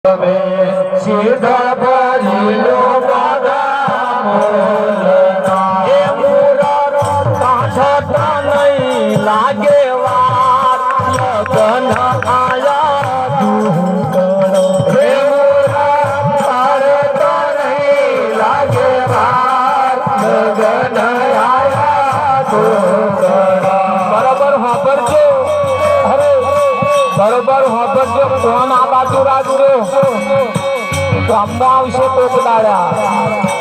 સીધા ભરીલો એ મુરારો કાઢતા નહીં લાગે વાર લગન આયા દુકડો હે મુરા કાઢતા નહીં લાગે વાર લગન આયા દુકડો બરાબર વાપરજો બરોબર વાપરજો કોણ આ બાજુ રાજુ રે ગામમાં આવશે તો દાડા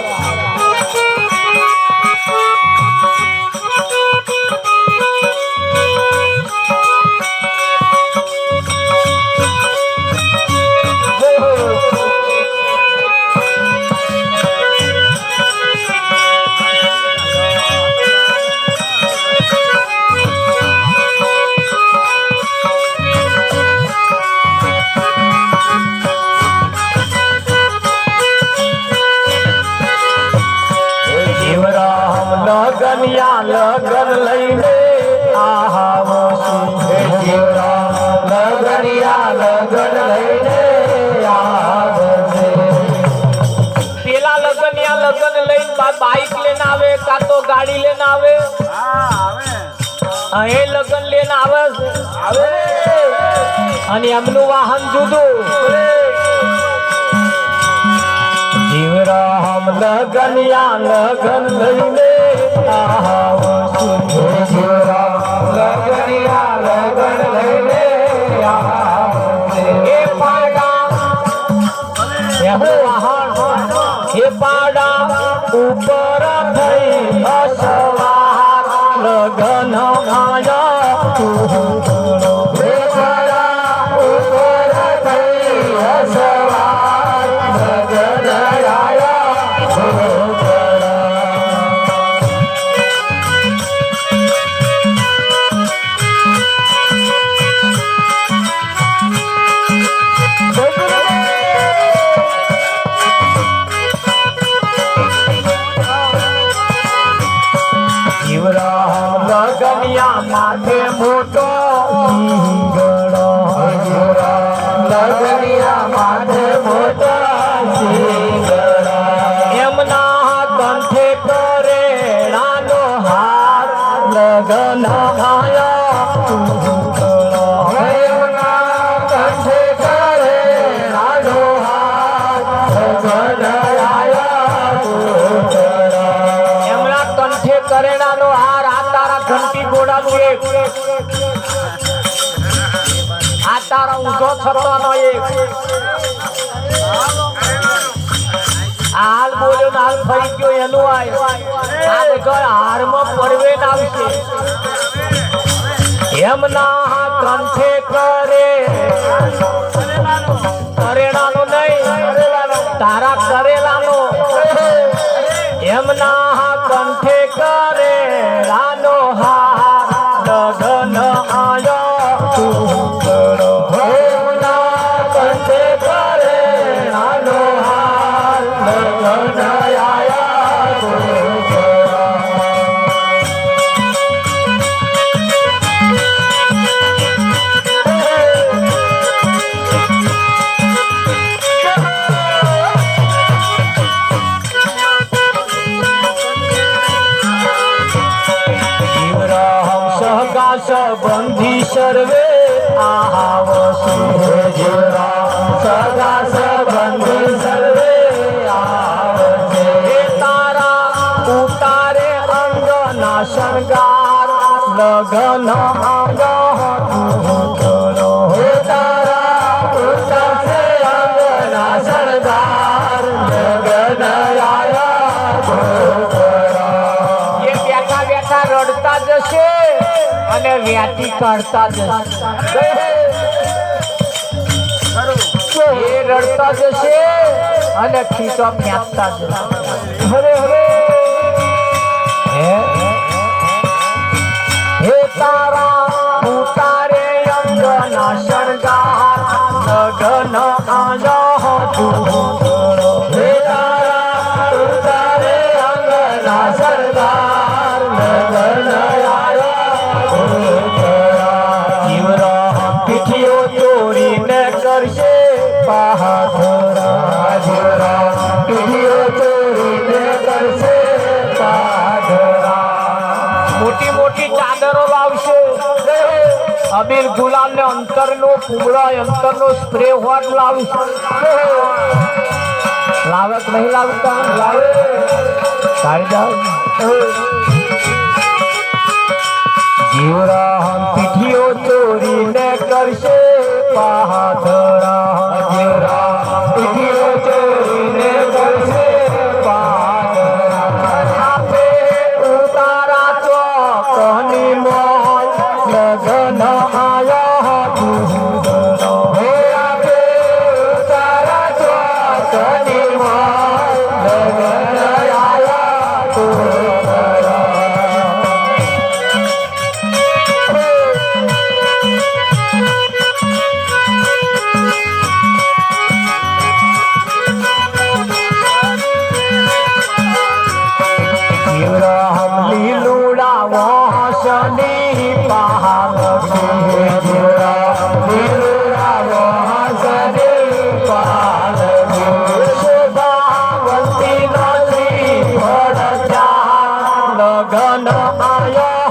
लगन लईने आवसी लगनिया लगन लईने आवसे पेला लगनिया लगन लईने बाइक लेने आवे का तो गाड़ी लेने आवे ए लगन लेने आवे અને એમનું વાહન જુદું જીવરામ લગનિયા લગન લઈને ઉપર થઈ અસવાર લગન माथे मोटो सिंगड़ो लगनिया माथे मोटो सिंगड़ो एमना कंठे करे रानो हार लगन आया तुकड़ो एमना कंठे करे रानो हार लगन आया तुकड़ो एमना कंठे करे रानो हार घंटी गोड़ा एक आ तारा ऊंचो छतनो एक हाल बोल्यो ने हाल फरी गयो एनु आय आ देखो हार में परवेन आवशे एमना कंठे करे करेलानो नहीं तारा करेलानो एमना कंठे करे रानो हार लगन आया तुकड़ो एमना कंठे करे रानो हार लगन आया तुकड़ो बंधी सर्वे आवसु जोरा सदा सबंधी सर्वे आवसे तारा उतारे अंग ना शृंगार लगन अंग तुकड़ो हे तारा उतारे अंग ना शृंगार लगन आया तुकड़ो ये बैठा बैठा रड़ता जशे અને વ્યાટી કાઢતા જશે એ રડતા જશે અને ખીચો ફેંકતા જશે હરે હરે હે તારા ઉતારે અંગ ના શણગાર લગન આયા તુકડો હે તારા ઉતારે અંગ ના શણગાર લગન આયા પીઠીઓ ચોરીને કરશે પાધરા પીઠીઓ ચોરીને કરશે પાધરા મોટી મોટી ચાદરો લાવશે અબીર ગુલાલ ને અંતર નો ફૂગડા અંતર નો સ્પ્રે હોટ લાવશે લાવક નહીં લાવતા લાવે સારી જાવ જીવરા પીઠીઓ ચોરીને કરશે પાધરા જીવરા પીઠીઓ ચોરીને કરશે પાધરા ઉતારા ચોકની મોજ લગન આયા દૂધનો હે આપે ઉતારા ચોકની મોજ લગન આયા દૂધનો લગન આયા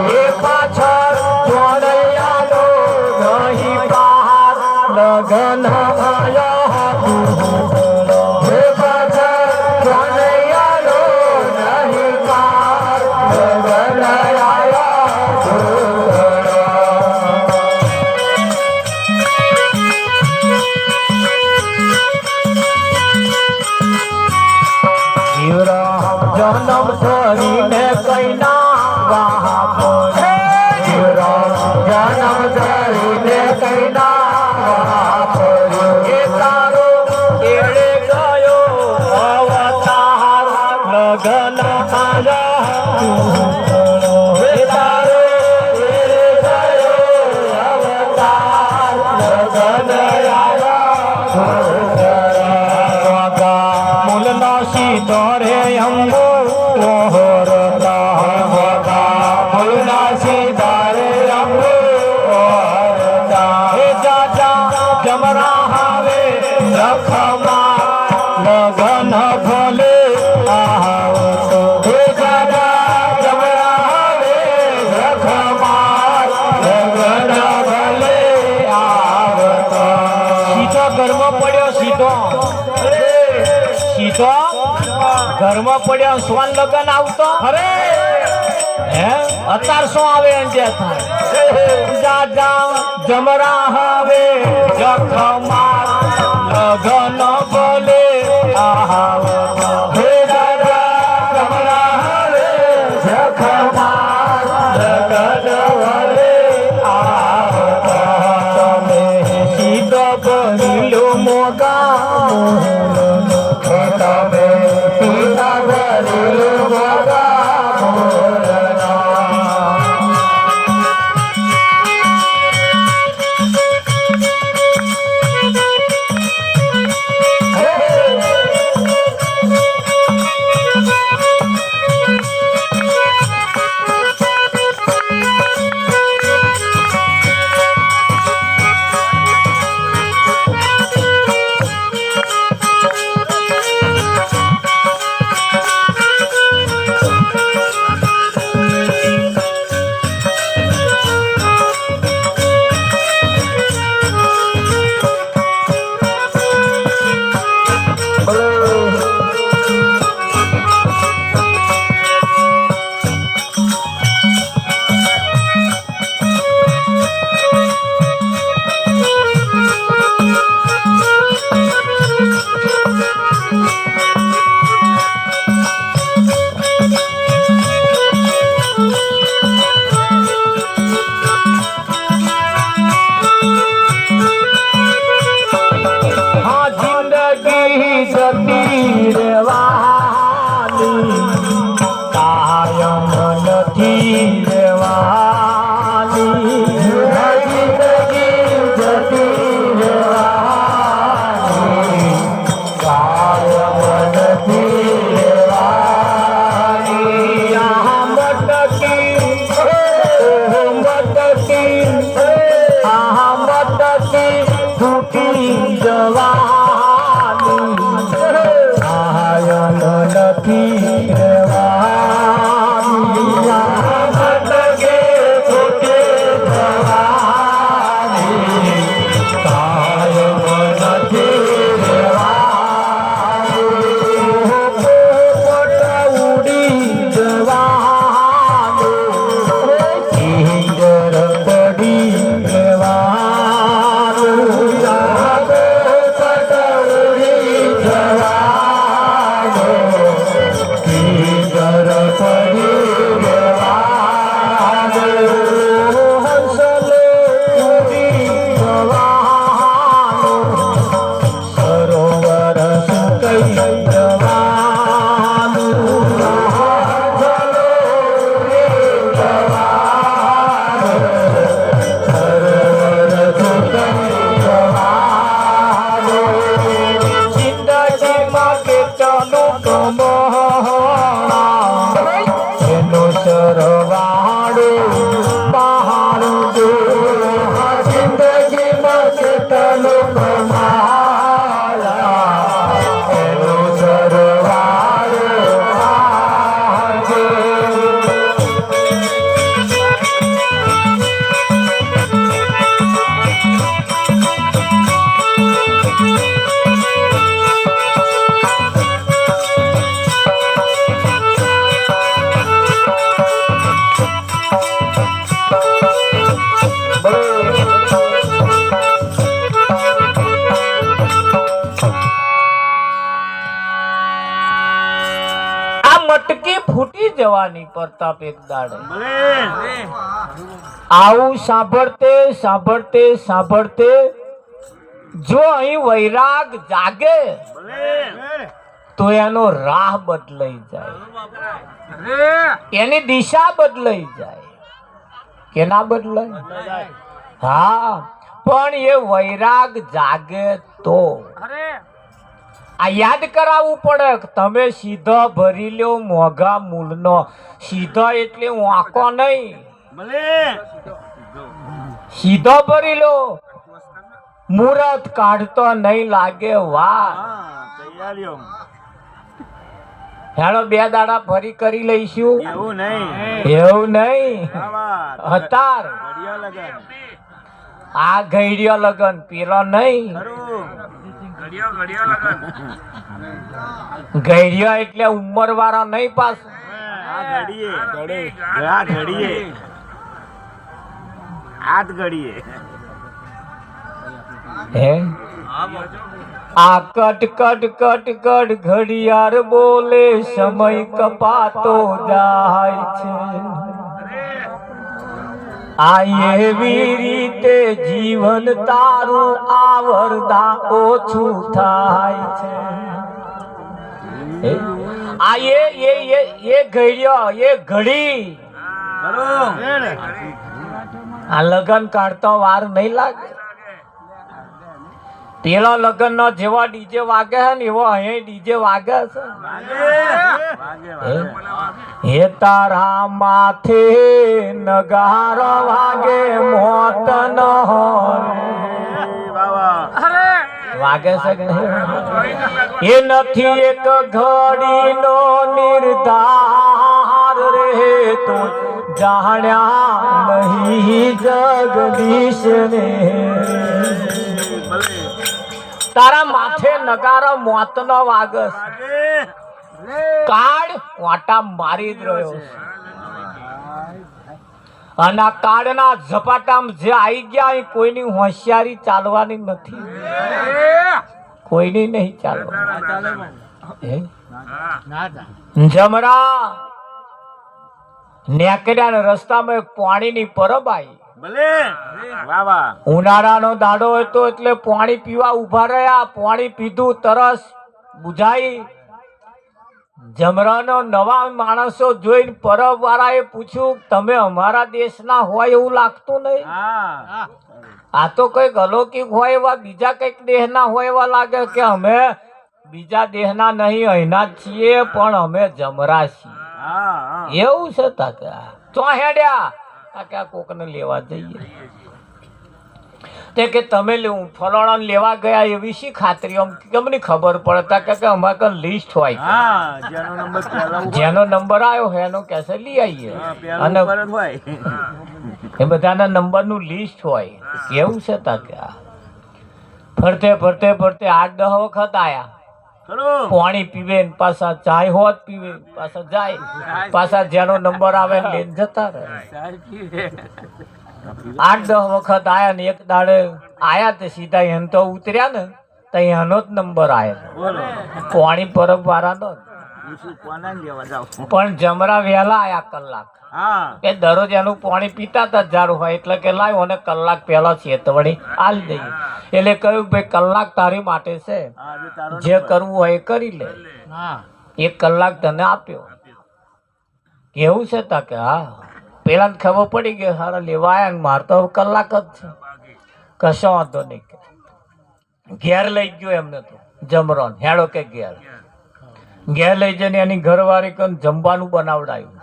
હે પાછળ કનૈયાનો નહીં પાર લગન જન્મ ધરીને કઈના વાહ જન્મ ધરીને કઈના લગન મૂલનો સીધો રે અંબો મૂલનો સીધો રે અંબો જમરા હવે રખમા લગન ભલે આવતો હે દાદા જમરા હવે રખમા લગન ભલે આવતો સીધો ઘરમાં પડ્યો સીધો ઘરમાં પડ્યો સ્વાન લગન આવતો અરે હે અત્યાર શું આવે અંજે થાય દાદા જમરા હવે જખમા લગન ભલે આવતો હે દાદા જમરા હવે જખમા લગન ભલે આવતો તમે સીધો બનીલો મોગા તમે સીધા બનીલો મોગા જતી રહેવાની કાયમ નથી રહેવાની જિંદગી જતી રહેવાની કાયમ નથી રહેવાની આ મટકી ફૂટી જવાની કાયમ નથી રહેવાની આ મટકી ફૂટી જવાની કાયમ નથી રહેવાની પોપટ ઉડી જવાનું ઈંદર પડી રહેવાનું પોપટ ઉડી જવાનું ઈંદર પડી રહેવાનું હંસલો ઉડી જવાનું સરોવર સુકઈ જવાનું હંસલો ઉડી જવાનું સરોવર સુકઈ જવાનું જિંદગીમાં કેટલું કમાણા એનો સરવાળો પહાડ જો જિંદગીમાં કેટલું કમાયા એનો સરવાળો પહાડ જો આ મટકી ફૂટી જવાની પ્રતાપ એક દાડે આવું સાંભળતે સાંભળતે સાંભળતે જો અહીં વૈરાગ જાગે તો એનો રાહ બદલાઈ જાય એની દિશા બદલાઈ જાય કે ના બદલાય હા પણ એ વૈરાગ જાગે તો આ યાદ કરાવવું પડે કે તમે સીધો ભરી લ્યો મોઘા મૂળનો સીધો એટલે વાંકો નહીં સીધો ભરી લો મુહૂર્ત કાઢતો નહીં લાગે વાહ હેડો બે દાડા ફરી કરી લઈશું એવું નહીં હતાર આ ઘડિયો લગન પેલો નહીં ઘડિયો એટલે ઉંમર વાળા નહીં પાછું હે આ કટ કટ કટ કટ ઘડિયાળ બોલે સમય કપાતો જાય છે આ એવી રીતે જીવન તારું આવરદા ઓછું થાય છે આ એ ઘડિયો એ ઘડી આ લગન કાઢતો વાર નહીં લાગે પેલો લગન નો જેવો ડીજે વાગે છે ને એવો અહીં ડીજે વાગે છે હે તારા માથે નગારો વાગે મોત ન વાગે છે કે નહીં એ નથી એક ઘડીનો નિર્ધાર રે તો જાણ્યા નહીં જગદીશ ને તારા માથે નગારો મોત નો વાગસ કાળ વાટા મારી જ રહ્યો અને આ કાળના ઝપાટામાં જે આવી ગયા એ કોઈની હોશિયારી ચાલવાની નથી કોઈની નહીં ચાલવાની જમરા નેકડ્યા રસ્તામાં એક પાણીની પરબ આવી ઉનાળાનો દાડો હતો એટલે પાણી પીવા ઉભા રહ્યા પાણી પીધું તરસ બુઝાઈ. જમરાનો નવા માણસો જોઈને પરબ વાળાએ પૂછ્યું તમે અમારા દેશના હોય એવું લાગતું નહીં. આ તો કઈક અલૌકિક હોય એવા બીજા કઈક દેહના હોય એવા લાગે કે અમે બીજા દેહના નહીં અહીંના જ છીએ પણ અમે જમરા છીએ એવું છે. તાક્યા તો હેડ્યા તાક્યા કોકને લેવા જઈએ તે કે તમે ફલાણા લેવા ગયા એવી શી ખાતરી આમ કેમની ખબર પડતા કે અમારે કઈ લિસ્ટ હોય જેનો નંબર આવ્યો હોય એનો કેસે લઈ આવીએ અને એ બધાના નંબરનું લિસ્ટ હોય કેવું છે. તાક્યા ફરતે ફરતે ફરતે 8-10 વખત આયા પાણી પીવે પાછા ચાય હોત પીવે પાછા જાય પાછા જેનો નંબર આવે લઈને જતા રહે. 8-10 વખત આયા ને એક દાડે આયા તે સીધા એમ તો ઉતર્યા ને તો એનો જ નંબર આવ્યો પાણી પરબ વાળાનો. પણ જમરા વહેલા આયા કલાક કે દરરોજ એનું પાણી પીતા હતા જારું હોય એટલે કે લાવ્યો અને કલાક પહેલા ચેતવણી આલી દઈએ. એટલે કહ્યું ભાઈ કલાક તારી માટે છે જે કરવું હોય એ કરી લે. 1 કલાક તને આપ્યો કેવું છે. તા કે હા પેલા ખબર પડી ગઈ સારા લેવા આવ્યા માર તો કલાક જ છે કશો વાંધો નહીં. ઘેર લઈ ગયો એમને તો જમરો હેડો કે ઘેર લઈ જઈને એની ઘરવાળી કન જમવાનું બનાવડાયું.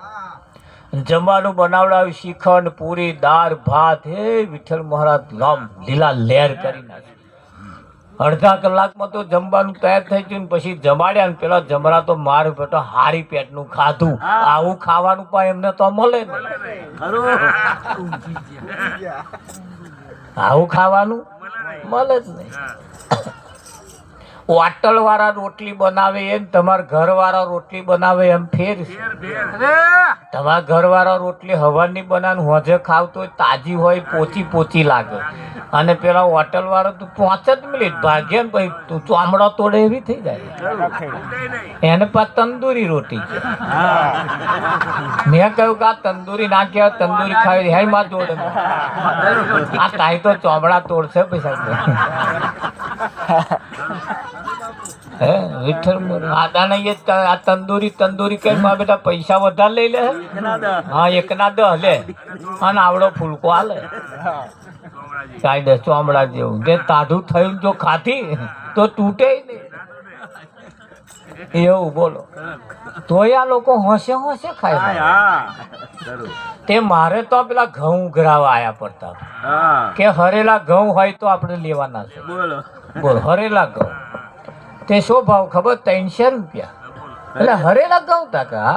શ્રીખંડ પૂરી દાળ ભાત હે વિઠ્ઠલ મહારાજ લામ લીલા લહેર કરી નાખી. અડધા કલાકમાં તો જમવાનું તૈયાર થઈ ગયું. પછી જમાડ્યા ને પેલા જમરા તો માર બેટો હારી પેટનું ખાધું. આવું ખાવાનું પણ એમને તો મળે નહીં. આવું ખાવાનું મળે જ નહીં. હોટલ વાળા રોટલી બનાવે એમ તમારા ઘર વાળા રોટલી બનાવે એમ ફેર છે. તમારા ઘર વાળા રોટલી હવાની બનાવે હોજે ખાવતો હોય તાજી હોય પોચી લાગે અને પેલા હોટલ વાળો તું 5 જ મિનિટ ભાગે ને પછી તું ચામડા તોડે એવી થઈ જાય. એને પાછ તંદૂરી રોટી છે. મેં કહ્યું કે આ તંદૂરી ના કહેવાય તંદૂરી ખાવી હે માં જોડે આ તાઈ તો ચામડા તોડશે પૈસા. આ તંદૂરી કઈ માં બેટા પૈસા વધારે લઈ લે. હા 1 ના 10 લે અને આવડો ફૂલકો હાલે કાયદે ચોમડા જેવું. જે તાઢું થયું જો ખાધી તો તૂટે નહીં એવું બોલો. તોય આ લોકો હોશે ખાય. તે મારે તો પેલા ઘઉં ઉઘરાવા આયા પડતા કે હરેલા ઘઉં હોય તો આપણે લેવાના છે. બોલો હરેલા ઘઉં તે શું ભાવ ખબર 300 રૂપિયા. એટલે હરેલા ઘઉં તાકા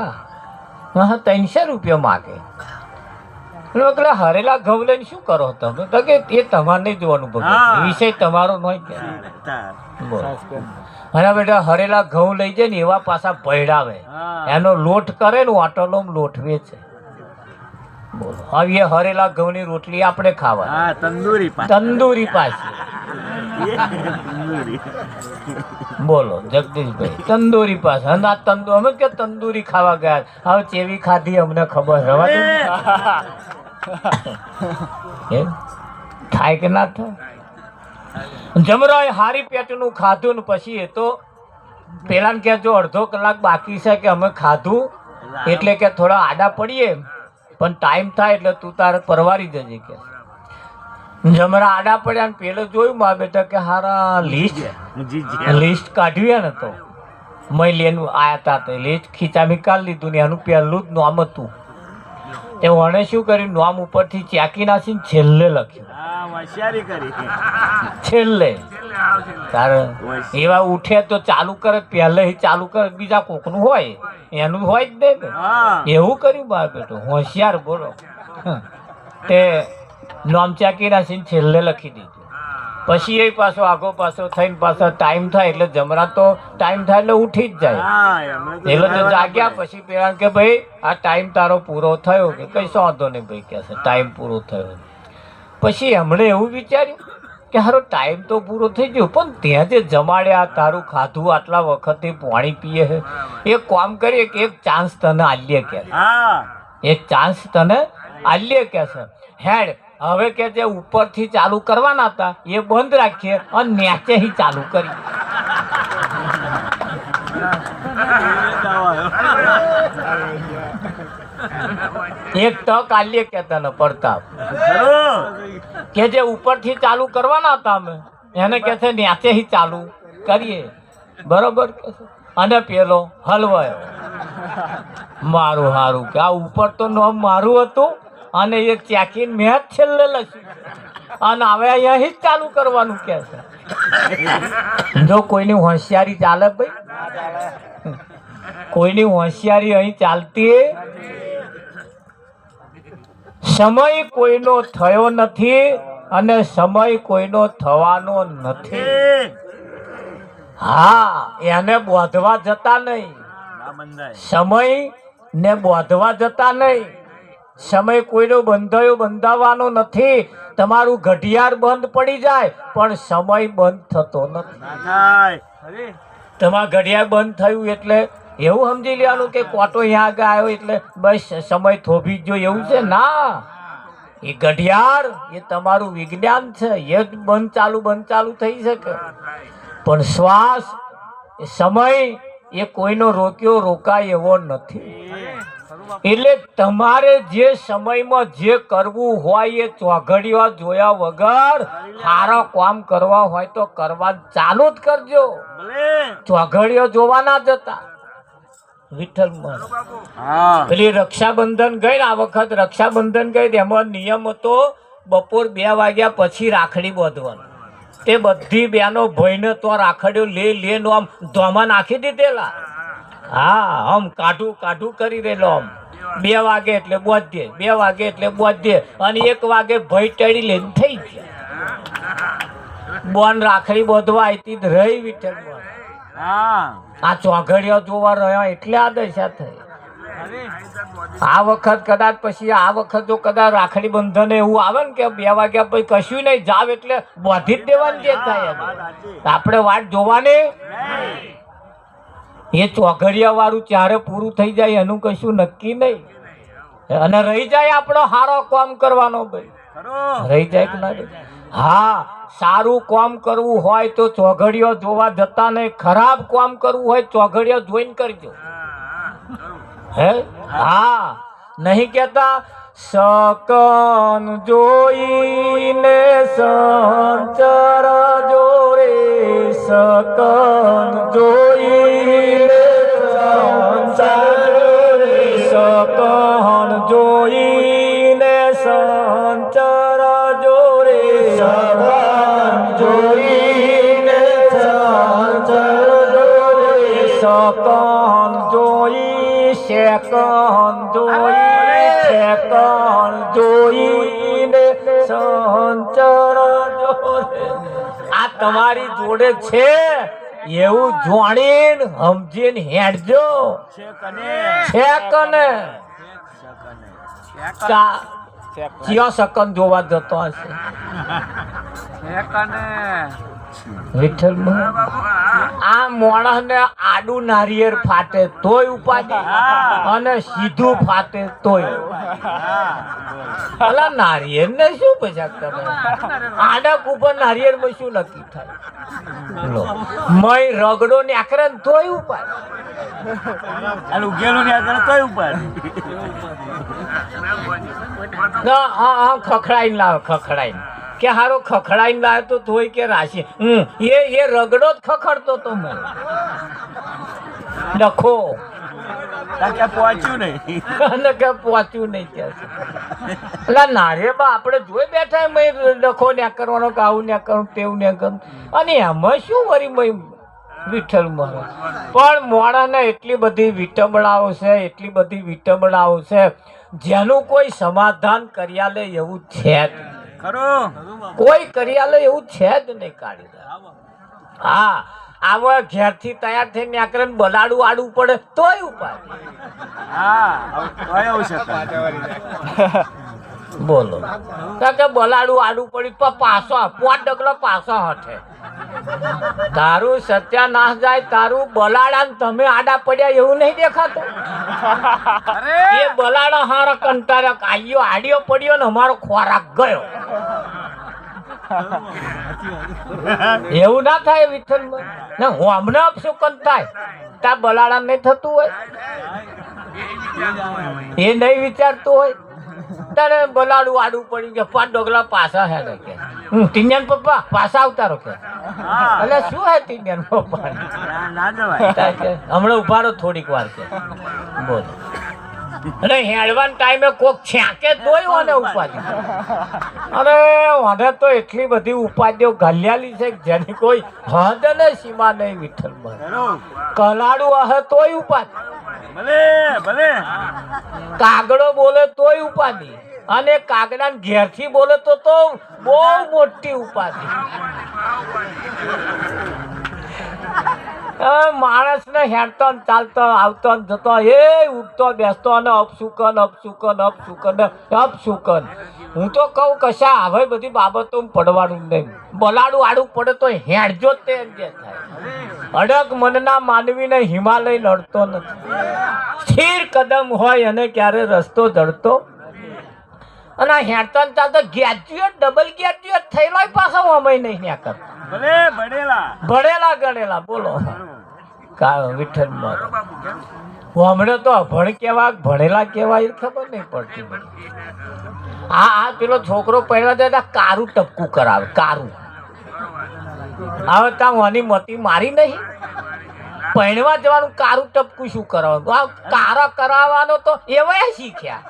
હા 300 રૂપિયા માગે. એટલે હરેલા ઘઉં લઈને શું કરો તમે તો કે એ તમારે નહીં જોવાનું વિષય તમારો નહીં કે અને બેટા હરેલા ઘઉં લઈ જાય ને એવા પાછા ભયડાવે એનો લોટ કરે ને વાટલો લોટ વેચે. બોલો હવે હરેલા ઘઉંની રોટલી આપણે ખાવા તંદૂરી પાછી. બોલો જગદીશભાઈ તંદૂરી પાસે અને આ અમે કે તંદૂરી ખાવા ગયા હવે ચેવી ખાધી અમને ખબર થાય કે ના થાય. જમરાએ હારી પેટનું ખાધું ને પછી એ તો પેલા કે જો અડધો કલાક બાકી છે કે અમે ખાધું એટલે કે થોડા આડા પડીએ પણ ટાઈમ થાય એટલે તું તારે પરવારી જજે કે. જમરા આડા પડ્યા ને પેલો જોયું મા બેટા કે હારા લિસ્ટ કાઢ્યું ને તો મેં લેનું આયા તા તે લિસ્ટ ખીચામી કાઢી લીધું ને એનું પહેલું જ નામ હતું. તે વણે શું કર્યું નામ ઉપરથી ચાકી નાખીને છેલ્લે લખ્યું. છેલ્લે તારે એવા ઉઠે તો ચાલુ કરે પહેલે ચાલુ કરે બીજા કોકનું હોય એનું હોય જ નહીં એવું કર્યું બા બેટો હોશિયાર. બોલો તે નામ ચાકી નાખીને છેલ્લે લખી દીધું. પછી એ પાછો આગો પાછો થઈને પાછો ટાઈમ થાય એટલે જમરા તો ટાઈમ થાય એટલે ઉઠી જ જાય. એટલે તો જાગ્યા પછી પેલા કે ભાઈ આ ટાઈમ તારો પૂરો થયો કે કઈ વાંધો નહીં ભાઈ કે છે ટાઈમ પૂરો થયો. પછી એમણે એવું વિચાર્યું કે હારો ટાઈમ તો પૂરો થઈ ગયો પણ ત્યાં જે જમાડ્યા તારું ખાધું આટલા વખતે પાણી પીએ છે એક કામ કરીએ કે એક ચાન્સ તને આલીએ કે એક ચાન્સ તને આલીએ કે છે હેડ હવે કે જે ઉપરથી ચાલુ કરવાના હતા એ બંધ રાખીએ અને નીચેથી ચાલુ કરી. એક તક આલીએ કે તને પ્રતાપ કે જે ઉપરથી ચાલુ કરવાના હતા અમે એને કે છે ન્યાસેથી ચાલુ કરીએ, બરોબર કે છે? અને પેલો હલવાયો. મારું હારું કે આ ઉપર તો નામ મારું હતું અને એ ચાકીને મેં જ છેલ્લે લખ્યું અને હવે અહીંયાથી જ ચાલુ કરવાનું કે છે. જો કોઈની હોશિયારી ચાલે ભાઈ, કોઈની હોશિયારી અહીં ચાલતી. સમય કોઈનો થયો નથી અને સમય કોઈનો થવાનો નથી. હા, એને બોધવા જતા નહીં, સમય ને બોધવા જતા નહીં. સમય કોઈનો બંધાવવાનો નથી. તમારું ઘડિયાળ બંધ પડી જાય પણ સમય બંધ થતો નથી. તમારું ઘડિયાળ બંધ થયું એટલે એવું સમજી લેવાનું કે કોટો અહીંયા આગળ આવ્યો એટલે બસ સમય થોભી ગયો એવું છે ના. એ ઘડિયાળ એ તમારું વિજ્ઞાન છે, એ જ બંધ ચાલુ થઈ શકે. પણ શ્વાસ એ સમય એ કોઈનો રોકાય એવો નથી. એટલે તમારે જે સમયમાં જે કરવું હોય એ ચોઘડિયા જોયા વગર સારા કામ કરવા હોય તો કરવા ચાલુ જ કરજો. ચોઘડિયા જોવા ના જતા. વિઠ્ઠલમાં પેલી રક્ષાબંધન ગઈ ને, આ વખત રક્ષાબંધન ગઈ એમાં નિયમ હતો બપોર 2 વાગ્યા પછી રાખડી બાંધવાની. તે બધી બહેનો ભાઈને તો રાખડીઓ લે આમ ધોમાં નાખી દીધેલા. હા, આમ કાઢું કરી રહેલો. આમ 2 વાગે એટલે બોધે, 2 વાગે એટલે બોધે અને 1 વાગે ભય ટળી લઈને થઈ ગયા. બોન રાખડી બાંધવા આવી રહી વિઠ્ઠલ. આ ચોઘડિયા જોવા રહ્યા એટલે આ દશા થઈ. આ વખત કદાચ પછી આ વખત જો કદાચ રાખડી બંધન એવું આવે ને કે 2 વાગ્યા પછી કશું નહીં જાવ એટલે બોધી જ દેવાની જે થાય આપણે વાટ જોવાની. એ ચોઘડિયા વાળું ચારે પૂરું થઈ જાય એનું કશું નક્કી નહીં. અને રહી જાય આપણો સારો કામ કરવાનો ભાઈ, રહી જાય કે ના? હા, સારું કામ કરવું હોય તો ચોઘડિયો જોવા જતા નહીં. ખરાબ કામ કરવું હોય ચોઘડિયો જોઈને કરજો. હે હા, નહીં કેતા શકન જોઈને સંચર જોરે, શકન જોઈને શકન જોઈને સંચર જોરે, શકન જોઈને સંચર જોરે, શકન જોઈ સેકન જોઈને સંચર જોરે. આ તમારી જોડે છે એવું જાણીને સમજીને હેડજો. છે કને કયો શકન જોવા જતો હશે વિઠ્ઠલ. આ માણસ ને આડું નારિયેળ ફાટે તોય ઉપાધિ અને સીધું ફાટે તોય. અલા નારિયેળ ને શું પછી તમે આડક ઉપર નારિયેળ માં શું નક્કી થાય? મય રગડો ને આકરે તોય ઉપાધિ, ખખડાઈને લાવે, ખખડાઈને કે હારો ખખડાઈને લાવે તો તોય કે રાશિ એ રગડો જ ખખડતો તો મેં લખો પહોંચ્યું નહીં કે નારેબા આપણે જોઈ બેઠા લખો ને કરવાનો કે આવું ને કરું તેવું ને કરું અને એમાં શું વરી વિઠ્ઠલ મહારાજ. પણ મોડાને એટલી બધી વિટંબણાઓ છે જેનું કોઈ સમાધાન કર્યા લે એવું છે જ કોઈ કર્યા લે એવું છે જ નહીં. કાઢી દે. હા, આવા ઘેરથી તૈયાર થઈને આકરે બલાડું આડવું પડે તોય ઉપાય. બોલો કે બલાડું આડું પડ્યું તો પાછો 5 ડગલા પાછો હઠે. તારું સત્યાનાશ જાય, તારું બલાડા તમે આડા પડ્યા એવું નહીં દેખાતું? એ બલાડા હારા કંટાળ્યા આયો આડિયો પડ્યો ને અમારો ખોરાક ગયો. એવું ના થાય વિઠ્ઠલ ને હું હમણાં અપશુકન થાય તા બલાડા નહીં થતું હોય. એ નહીં વિચારતો હોય તારે બલાડું આડું પડ્યું કે 5 ડોગલા પાછા હે ને કે ટીનિયન પપ્પા પાછા આવતા રહો કે એટલે શું હે ટીનિયન પપ્પા હમણાં ઉભા રહો થોડીક વાર કે બોલો અને હેડવાન ટાઈમે કોક છાંકે તોય મને ઉપાધિ અરે મને તો એટલી બધી ઉપાધિઓ ઘાલ્યાલી છે જેની કોઈ હદ ને સીમા નહીં વિઠ્ઠલમાં કલાડું હે તોય ઉપાધિ કાગડો બોલે તોય ઉપાધિ અને કાગડા ઘેરથી બોલે તો બહુ મોટી ઉપાધિ માણસ ને હેડતો ચાલતો આવતો જતો એ ઉઠતો બેસતો અને અપશુકન હું તો કહું કશા હવે બધી બાબતો પડવાનું નહીં બલાડું આડું પડે તો હેડજો તે જે થાય અડગ મનના માનવીને હિમાલય નડતો નથી સ્થિર કદમ હોય અને ક્યારે રસ્તો જડતો અને હેડતો ચાલતો ગ્રેજ્યુએટ ડબલ ગ્રેજ્યુએટ થયેલો પાછો અમે નહીં ત્યાં કરતા ભણેલા ગણેલા બોલો વિઠ્ઠલ મારો હમણાં તો અભણ કેવા ભણેલા કેવાય ખબર નહીં પડતી આ પેલો છોકરો પહેલા તો કારું ટપકું કરાવે કારું હવે ત્યાં વાની મતી મારી નહીં પહેણવા જવાનું કારું ટપકું શું કરવાનું આ કારા કરાવવાનો તો એવા શીખ્યા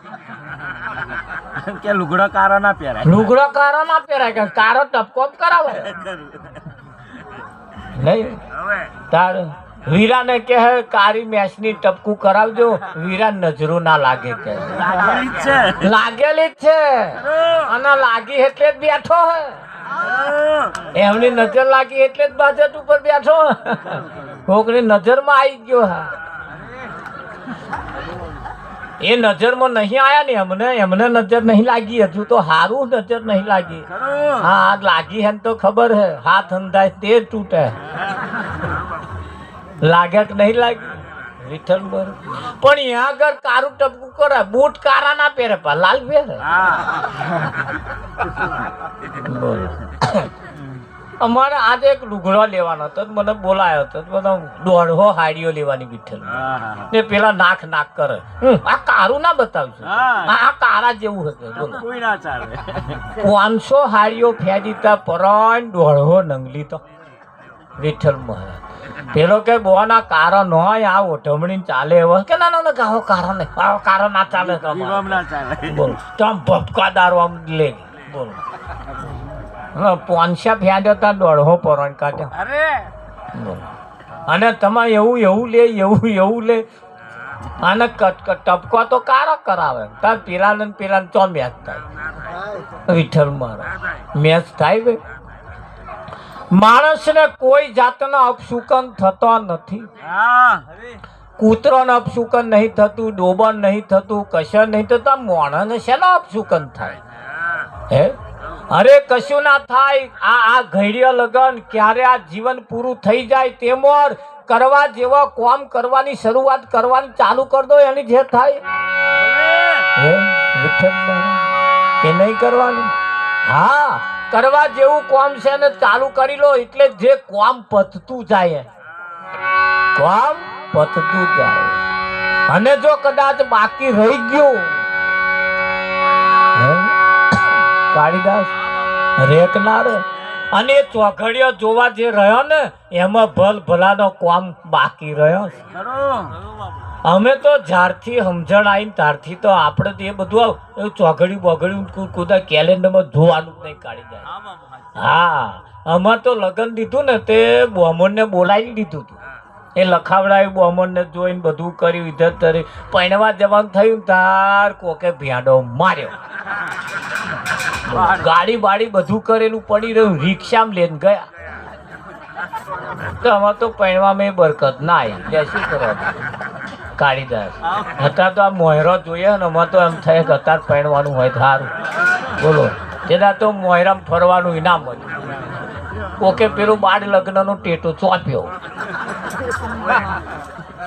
કે લુગડો કારો ના પહેરાય કે કારો ટપકો કરાવે નહીં તાર વીરાને કે કારી મેસની ટપકું કરાવજો વીરા નજરો ના લાગે કે લાગેલી જ છે અને લાગી એટલે જ બેઠો હે એમની નજર લાગી એટલે જ બાજટ ઉપર બેઠો કોકની નજરમાં આવી ગયો હા એ નજરમાં નહીં આયા ને એમને નજર નહીં લાગી હજુ તો હારું નજર નહીં લાગી હા લાગી હે તો ખબર હે હાથ અંધાય તે તૂટે લાગે કે નહીં લાગી વિઠ્ઠલ બર પણ यहाँ આગળ કારું ટપકું કરે બૂટ કારા ના પહેરે પા લાલ પહેરે બોલો અમારે આજે એક લુગડો લેવાનો હતો મને બોલાયો હતો મને 150 હાડીઓ લેવાની વિઠ્ઠલ ને પેલા નાક કરે આ કારું ના બતાવશું આ કારા જેવું હતું બોલો કોઈ ના ચાલે 500 હાડીઓ ફેડીતા પરાણ 150 નંગલી તો વિઠ્ઠલ મહારાજ પેલો કે બોના કારો નો આ ઓઢમણી ચાલે એવો કે ના ના ગાવો કારો ને આવો કારો ના ચાલે બોલો તમ ભપકાદારો આમ લે બોલો 500 ફેંદ્યો તા 150 પરોણ કાઢ્યો અને તમે એવું લે અને ટપકો તો કારો કરાવે તાર પેલા ચો મેચ થાય વિઠ્ઠલ મારા મેચ થાય ભાઈ માણસને કોઈ જાતનો અપશુકન થતો નથી કૂતરોને અપશુકન નહીં થતું ડોબન નહીં થતું કશું નહીં થતું મોણસને શેનો અપશુકન થાય હે અરે કશું ના થાય આ ઘડીઓ લગન ક્યારે આ જીવન પૂરું થઈ જાય તેમ કરવા જેવા કામ કરવાની શરૂઆત કરવાની ચાલુ કરી દો એની જે થાય હે વિઠ્ઠલ કે નહીં કરવાનું હા કરવા જેવું કામ છે ને ચાલુ કરી લો એટલે જે કામ પતતું જાય અને જો કદાચ બાકી રહી ગયું કાળીદાસ રેકનાર અને ચોઘડિયો જોવા જે રહ્યો ને એમાં ભલાનો કામ બાકી રહ્યો અમે તો જ્યારથી સમજણ આવી ત્યારથી તો આપણે તો એ બધું ચોઘડ્યું બગડ્યું કુદા કેલેન્ડરમાં જોવાનું જ નહીં કાઢી જાય હા અમાર તો લગ્ન દીધું ને તે બોમણને બોલાવી દીધું હતું એ લખાવડાયું બોમણને જોઈને બધું કર્યું ઇજ્જત કરી પૈણવા જવાનું થયું તાર કોકે ભેંડો માર્યો ગાડી બાડી બધું કરેલું પડી રહ્યું રિક્ષામાં લઈને ગયા તો અમાર તો પૈણવામાં બરકત ના આવી શું કરવા કાળીદાસ હતા તો આ મોયરો જોઈએ ને અમાર તો એમ થાય કે અત્યારે પૈણવાનું હોય સારું બોલો તેના તો મોયરામાં ફરવાનું ઇનામ હતું ઓકે પેલું બાળ લગ્નનો ટેટો ચોપ્યો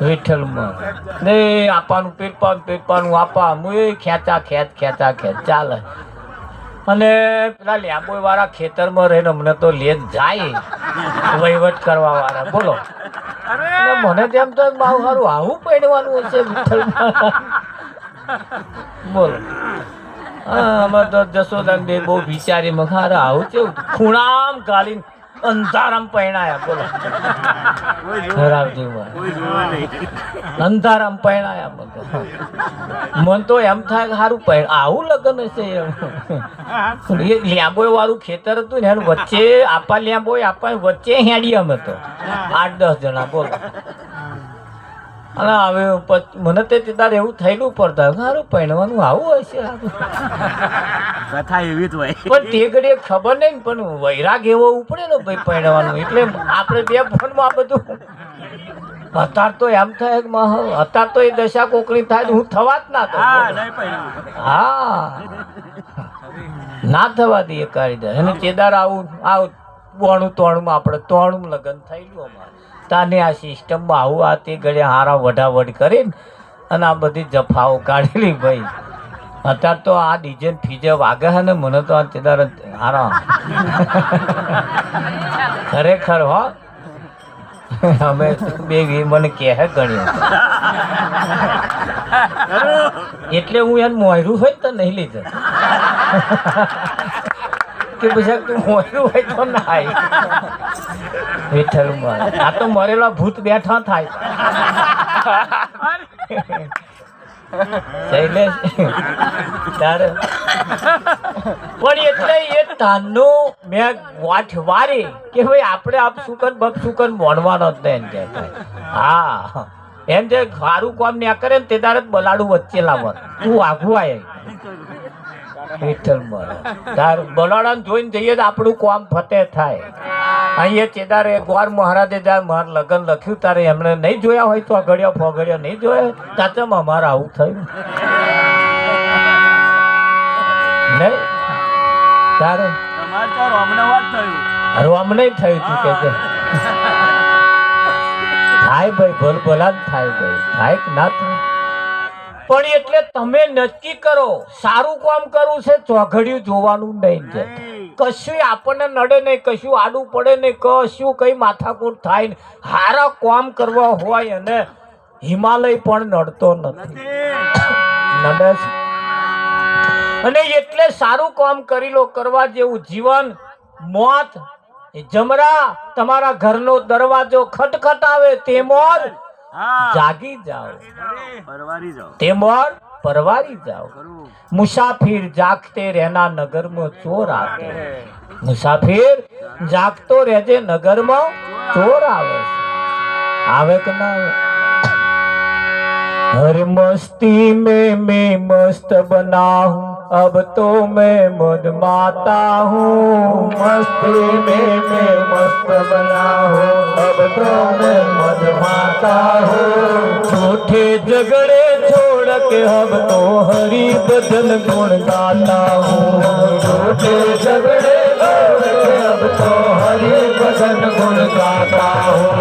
વિઠ્ઠલમાં ને આપવાનું પેટપાનું આપા હું ખેંચા ખેંચ ચાલે અને પેલા લેબોય વાળા ખેતરમાં રહીને અમને તો લેત જાય વહીવટ કરવા વાળા બોલો મને તેમ તો મારું સારું આવું પહેરવાનું હશે વિઠ્ઠલમાં. બોલો અમે તો જશોદાન બે બહુ વિચારી મખારા આવું કેવું ખૂણામ ગાલીને અંધારામ પહેણાયા. બોલો અંધારામ પહેણાયા. મન તો એમ થાય કે સારું પહેણ આવું લગ્ન હશે એમ. એ લેબોય વાળું ખેતર હતું ને એનું વચ્ચે આપા લેબોય આપા વચ્ચે હેડી અમે તો 8-10 જણા. બોલો અને હવે મને તે તારે એવું થયેલું પડતા સારું પહેણવાનું આવું હશે. કથા એવી જ હોય પણ તે ઘડીએ ખબર નહીં પણ વૈરાગ એવો ઉપડે ને ભાઈ પહેણવાનું એટલે આપણે બે ફોનમાં આ બધું. અત્યાર તો એમ થાય કે અત્યાર તો એ દશા કોકની થાય હું થવા જ ના તો હા ના થવા દઈએ કાઢી દે એને ચેદાર આવું બોણું તોણું આપણે તોણું લગ્ન થયેલું અમારે તાને આ સિસ્ટમમાં આવું આ તે ઘડે હારા વઢાવઢ કરીને અને આ બધી જફાઓ કાઢેલી ભાઈ. અત્યારે તો આ ડીજે ફીજે વાગે છે ને મને તો આ ચેદાર હારા ખરેખર હો અમે બે મને કહે ગણ્યું એટલે હું એને મોયરું હોય તો નહીં લીધે કે પછી તું મોયરું હોય તો ના વિઠ્ઠલ આ તો મરેલા ભૂત બેઠા થાય. પણ એટલે એ તાનનું મેં વાટ વારી કે ભાઈ આપણે આપ સુકન બપ સુકન મોણવાનો જ નહીં એમ કે. હા એમ જે સારું કામ ને કરે ને તે તારે બલાડું વચ્ચે લાવવાનું તું આઘું આય વિઠ્ઠલ તાર બલાડાને જોઈને જઈએ તો આપણું કામ ફતે થાય. અહીંયા ચેદારે ગોર મહારાજે જ્યારે મારું લગ્ન લખ્યું તારે એમણે નહીં જોયા હોય તો અઘડિયા ફોગડિયા નહીં જોયા તાચમ અમારે આવું થયું નહીં તારે રોમને થયું તું કે થાય ભાઈ ભલ ભલા જ થાય ભાઈ થાય કે ના થાય. પણ એટલે તમે નક્કી કરો સારું કામ કરવું છે ચોઘડિયું જોવાનું નહીં છે. કશું આપણને નડે નહીં કશું આડું પડે નહીં કશું કઈ માથાકૂટ થાય ને હારા કામ કરવા હોય અને હિમાલય પણ નડતો નથી નડે છે. અને એટલે સારું કામ કરી લો કરવા જેવું જીવન મોત જમરા તમારા ઘરનો દરવાજો ખટખટાવે તેમાં જાગી જાઓ તેમાં પરવારી જાઓ. મુસાફિર જાગતે રહેના નગરમાં ચોર આતે. મુસાફિર જાગતો રહેજે નગરમાં ચોર આવે આવે કે ના આવે. हर मस्ती में मस्त बना हूँ अब तो मैं मद माता हूँ. मस्ती में मस्त बना हूँ अब तो मैं मद माता हूँ. झूठे झगड़े छोड़ के अब तो हरि भजन गुण गाता हूँ. झूठे झगड़े छोड़ के अब तो हरि भजन गुण गाता हूँ.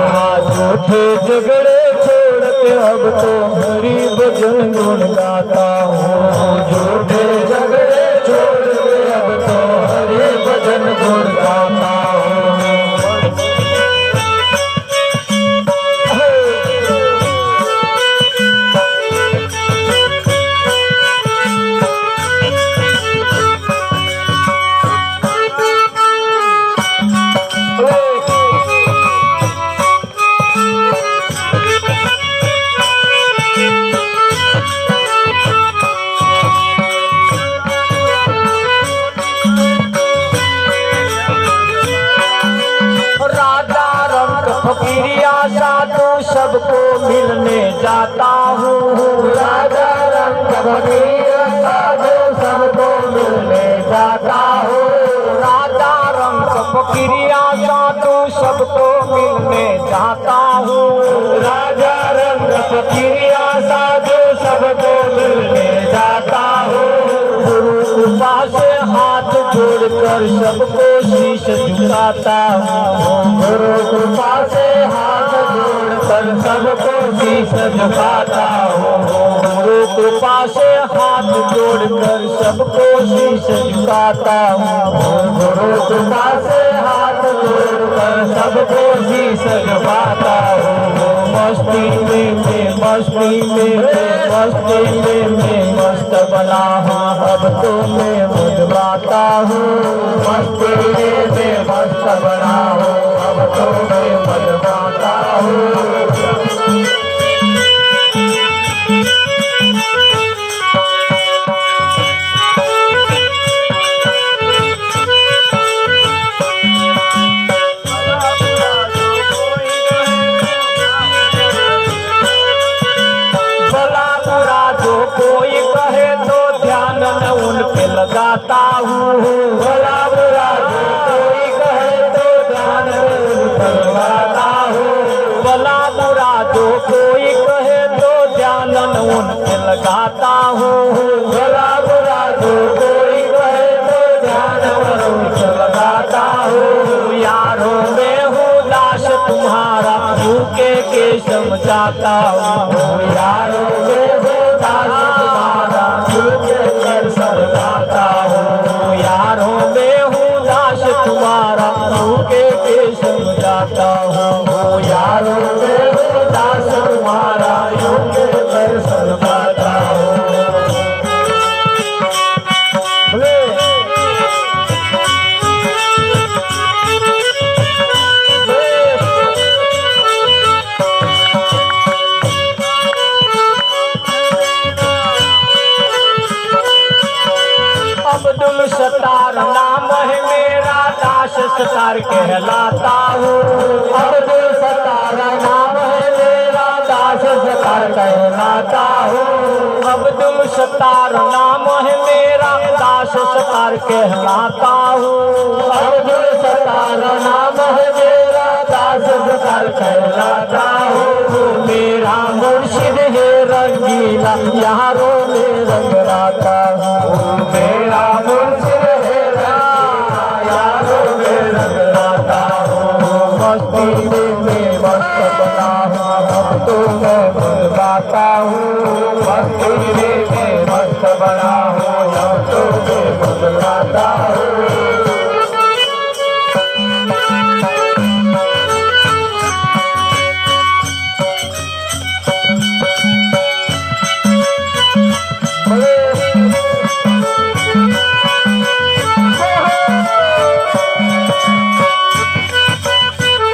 झूठे झगड़े अब तो हरि भजन गुण गाता हूँ. झूठे झगड़े छोड़ के अब तो हरि भजन गुण गाता हूँ. सबको मिलने जाता हूँ. राजा रंग फकीर साधु सबको मिलने जाता हूँ. राजा रंग फकीरिया साधु सबको मिलने जाता हूँ. राजा रंग फकीरिया साधु सबको मिलने जाता हूँ. गुरु कृपा से हाथ जोड़कर सबको शीश झुकाता हूँ. गुरु कृपा से हाथ जोड़कर सबको शीश झुकाता हूँ. गुरु कृपा से हाथ जोड़कर सबको शीश झुकाता हूँ. गुरु कृपा से हाथ जोड़ कर सबको शीश झुकाता हूँ। मस्ती में मस्ती में मस्त बना हूँ, अब तो मैं मजबाता हूँ। मस्ती में मस्त बना हूँ, अब तो मैं मजबाता हूँ। भला बुरा जो कोई कहे तो ध्यान न उन पे लगाता हूँ। भला बुरा जो कोई कहे तो ध्यान न उन पे लगाता हूँ। भला बुरा जो कोई कहे तो ध्यान न उन पे लगाता हूँ। भला बुरा जो कोई कहे तो ध्यान न उन पे लगाता हूँ। यारों में हूँ दास तुम्हारा, भूखे के समझाता हूँ। यारों में हूँ दास तुम्हारा, भूखे कर समझाता हूँ। यारों में हूँ दास तुम्हारा, भूखे के समझाता हूँ। यारों में हूँ दास तुम्हारा, भूखे कर समझाता हूँ। अब्दुल सत्तार नाम है मेरा, दास सत्तार कहलाता हूँ। अब्दुल सत्तार नाम है मेरा, दास सत्तार कहलाता हूँ। अब्दुल सत्तार नाम है मेरा, दास सत्तार कहलाता हूँ। अब्दुल सत्तार नाम है मेरा, दास सत्तार कहलाता हूँ। मेरा मुर्शिद है रंगीला, यारों में रंग लाता हूँ। मेरा मुर्शिद है रंगीला, यारों में रंग लाता हूँ। मस्ती में मस्त बना हूँ, अब तो मैं मजबाता हूँ। मस्ती में मस्त बना